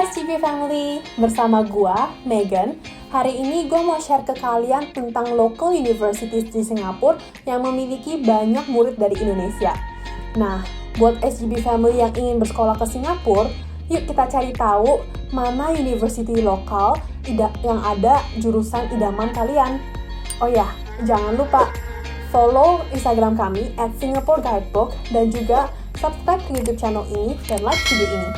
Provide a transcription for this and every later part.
SGB Family, bersama gua, Megan. Hari ini gua mau share ke kalian tentang local universities di Singapura yang memiliki banyak murid dari Indonesia. Nah, buat SGB Family yang ingin bersekolah ke Singapura, yuk kita cari tahu mana university lokal yang ada jurusan idaman kalian. Oh ya, jangan lupa follow Instagram kami @SingaporeGuidebook dan juga subscribe ke YouTube channel ini dan like video ini.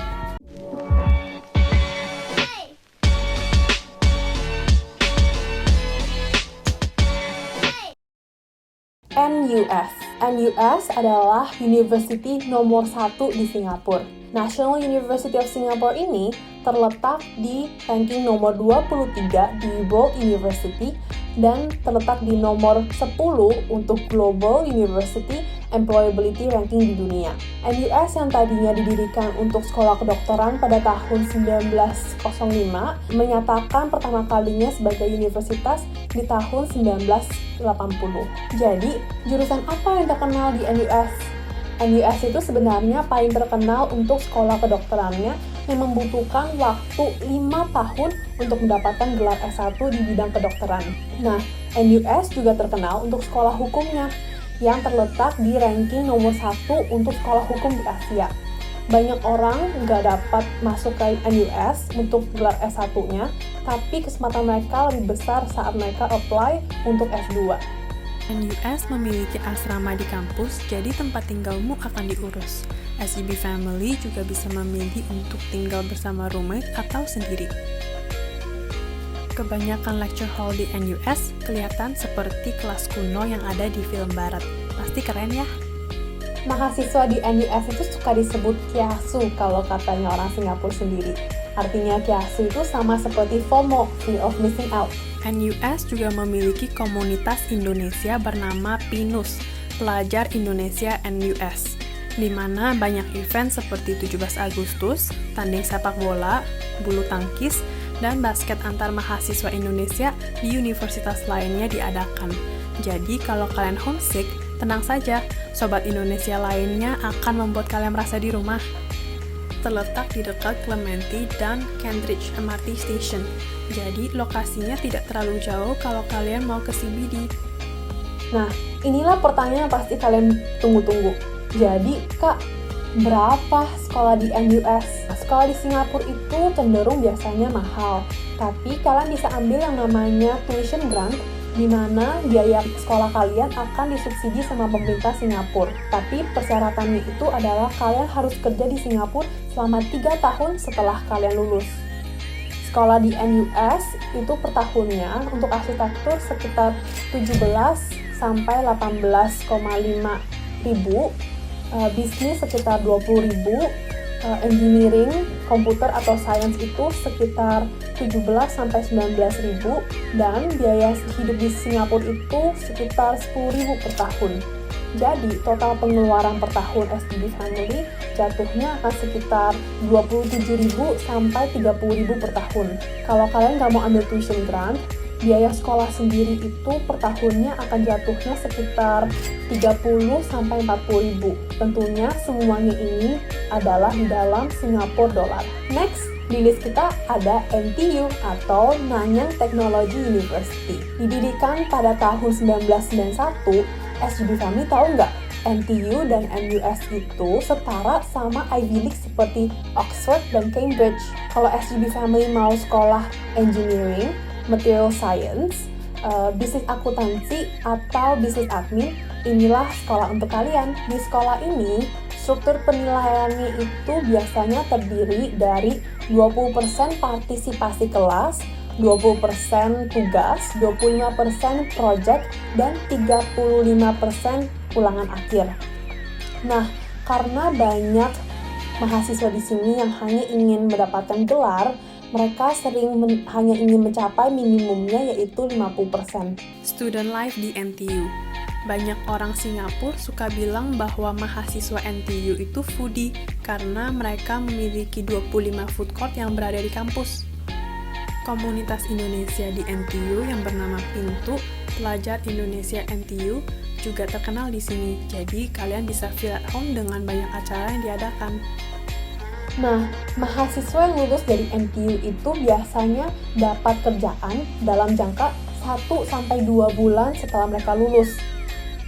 NUS adalah university nomor 1 di Singapura. National University of Singapore ini terletak di ranking nomor 23 di World University dan terletak di nomor 10 untuk Global University Employability Ranking di dunia. NUS yang tadinya didirikan untuk sekolah kedokteran pada tahun 1905 menyatakan pertama kalinya sebagai universitas di tahun 1980. Jadi, jurusan apa yang terkenal di NUS? NUS itu sebenarnya paling terkenal untuk sekolah kedokterannya yang membutuhkan waktu 5 tahun untuk mendapatkan gelar S1 di bidang kedokteran. Nah, NUS juga terkenal untuk sekolah hukumnya yang terletak di ranking nomor 1 untuk sekolah hukum di Asia. Banyak orang nggak dapat masuk ke NUS untuk gelar S1-nya, tapi kesempatan mereka lebih besar saat mereka apply untuk S2. NUS memiliki asrama di kampus, jadi tempat tinggalmu akan diurus. SGB Family juga bisa memilih untuk tinggal bersama roommate atau sendiri. Kebanyakan lecture hall di NUS kelihatan seperti kelas kuno yang ada di film barat. Pasti keren ya? Mahasiswa di NUS itu suka disebut kiasu kalau katanya orang Singapura sendiri. Artinya kiasu itu sama seperti FOMO, fear of missing out. NUS juga memiliki komunitas Indonesia bernama PINUS, Pelajar Indonesia NUS, di mana banyak event seperti 17 Agustus, tanding sepak bola, bulu tangkis, dan basket antar mahasiswa Indonesia di universitas lainnya diadakan. Jadi kalau kalian homesick, tenang saja, sobat Indonesia lainnya akan membuat kalian merasa di rumah. Terletak di dekat Clementi dan Kentridge MRT Station. Jadi lokasinya tidak terlalu jauh kalau kalian mau ke CBD. Nah, inilah pertanyaan yang pasti kalian tunggu-tunggu. Jadi, Kak, berapa sekolah di NUS? Sekolah di Singapura itu cenderung biasanya mahal, tapi kalian bisa ambil yang namanya tuition grant, di mana biaya sekolah kalian akan disubsidi sama pemerintah Singapura. Tapi persyaratannya itu adalah kalian harus kerja di Singapura selama 3 tahun setelah kalian lulus. Sekolah di NUS itu per tahunnya untuk arsitektur sekitar 17 sampai 18,5 ribu, bisnis sekitar 20 ribu, engineering, komputer atau sains itu sekitar 17 sampai 19 ribu, dan biaya hidup di Singapura itu sekitar 10 ribu per tahun. Jadi, total pengeluaran per tahun SGB Family jatuhnya akan sekitar 27.000 sampai 30.000 per tahun. Kalau kalian nggak mau ambil tuition grant, biaya sekolah sendiri itu per tahunnya akan jatuhnya sekitar 30 sampai 40.000. Tentunya semuanya ini adalah di dalam Singapore dollar. Next, di list kita ada NTU atau Nanyang Technology University. Didirikan pada tahun 1991, SGB Family tahu nggak? NTU dan NUS itu setara sama Ivy League seperti Oxford dan Cambridge. Kalau SGB Family mau sekolah engineering, material science, bisnis akuntansi, atau bisnis admin, inilah sekolah untuk kalian. Di sekolah ini, struktur penilaiannya itu biasanya terdiri dari 20% partisipasi kelas, 20% tugas, 25% project, dan 35% ulangan akhir. Nah, karena banyak mahasiswa di sini yang hanya ingin mendapatkan gelar, mereka sering hanya ingin mencapai minimumnya yaitu 50%. Student life di NTU. Banyak orang Singapura suka bilang bahwa mahasiswa NTU itu foodie karena mereka memiliki 25 food court yang berada di kampus. Komunitas Indonesia di NTU yang bernama Pintu, Pelajar Indonesia NTU, juga terkenal di sini. Jadi kalian bisa feel at home dengan banyak acara yang diadakan. Nah, mahasiswa yang lulus dari NTU itu biasanya dapat kerjaan dalam jangka 1-2 bulan setelah mereka lulus.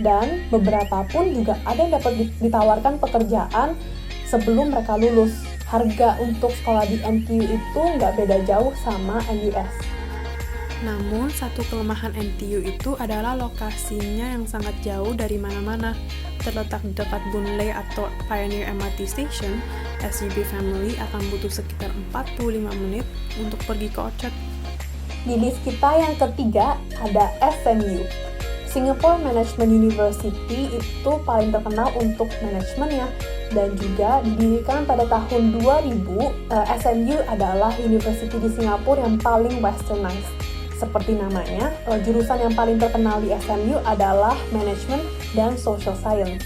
Dan beberapa pun juga ada yang dapat ditawarkan pekerjaan sebelum mereka lulus. Harga untuk sekolah di NTU itu nggak beda jauh sama NUS. Namun, satu kelemahan NTU itu adalah lokasinya yang sangat jauh dari mana-mana. Terletak di dekat Boon Lay atau Pioneer MRT Station, SGB Family akan butuh sekitar 45 menit untuk pergi ke Orchard. Di list kita yang ketiga ada SMU. Singapore Management University itu paling terkenal untuk manajemennya, dan juga didirikan pada tahun 2000. SMU adalah university di Singapura yang paling westernized. Seperti namanya, jurusan yang paling terkenal di SMU adalah Management dan Social Science.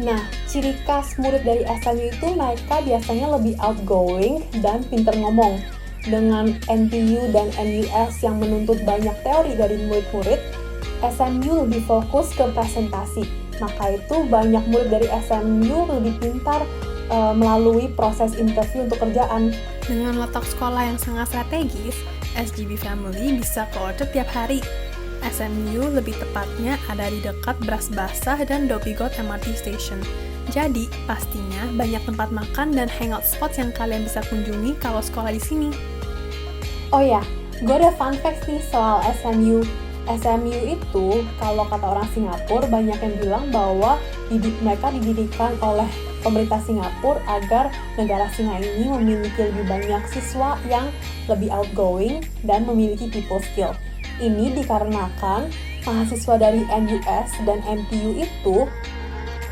Nah, ciri khas murid dari SMU itu mereka biasanya lebih outgoing dan pinter ngomong. Dengan NTU dan NUS yang menuntut banyak teori dari murid-murid, SMU lebih fokus ke presentasi. Maka itu banyak murid dari SMU lebih pintar melalui proses interview untuk kerjaan. Dengan letak sekolah yang sangat strategis, SGB Family bisa ke Orchard tiap hari. SMU lebih tepatnya ada di dekat Bras Basah dan Dhoby Ghaut MRT Station. Jadi, pastinya banyak tempat makan dan hangout spots yang kalian bisa kunjungi kalau sekolah di sini. Oh ya, gue ada fun facts nih soal SMU. SMU itu, kalau kata orang Singapura, banyak yang bilang bahwa mereka didirikan oleh pemerintah Singapura agar negara Singa ini memiliki lebih banyak siswa yang lebih outgoing dan memiliki people skill. Ini dikarenakan mahasiswa dari NUS dan NTU itu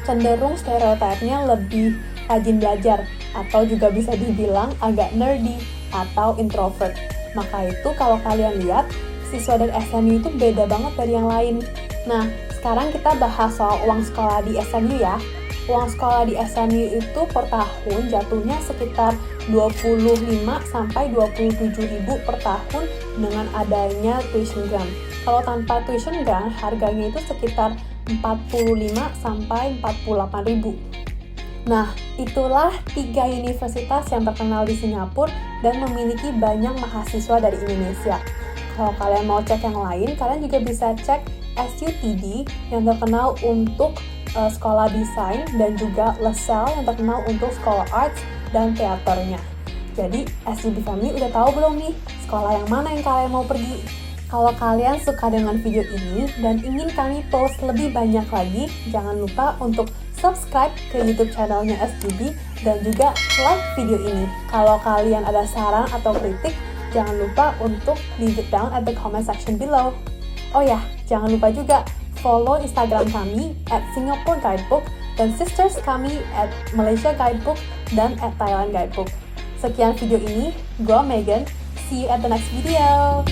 cenderung stereotipnya lebih rajin belajar, atau juga bisa dibilang agak nerdy atau introvert. Maka itu kalau kalian lihat, siswa dari SMU itu beda banget dari yang lain. Nah, sekarang kita bahas soal uang sekolah di SMU ya. Uang sekolah di SMU itu per tahun jatuhnya sekitar 25-27 ribu per tahun dengan adanya tuition grant. Kalau tanpa tuition grant, harganya itu sekitar 45-48 ribu. Nah, itulah 3 universitas yang terkenal di Singapura dan memiliki banyak mahasiswa dari Indonesia. Kalau kalian mau cek yang lain, kalian juga bisa cek SUTD yang terkenal untuk sekolah desain, dan juga LaSalle yang terkenal untuk sekolah arts dan teaternya. Jadi, SGB Family udah tahu belum nih sekolah yang mana yang kalian mau pergi? Kalau kalian suka dengan video ini dan ingin kami post lebih banyak lagi, jangan lupa untuk subscribe ke YouTube channelnya SGB dan juga like video ini. Kalau kalian ada saran atau kritik, jangan lupa untuk leave it down at the comment section below. Oh ya, jangan lupa juga follow Instagram kami @Singapore Guidebook dan sisters kami @Malaysia Guidebook dan @Thailand Guidebook. Sekian video ini, gue Megan. See you at the next video.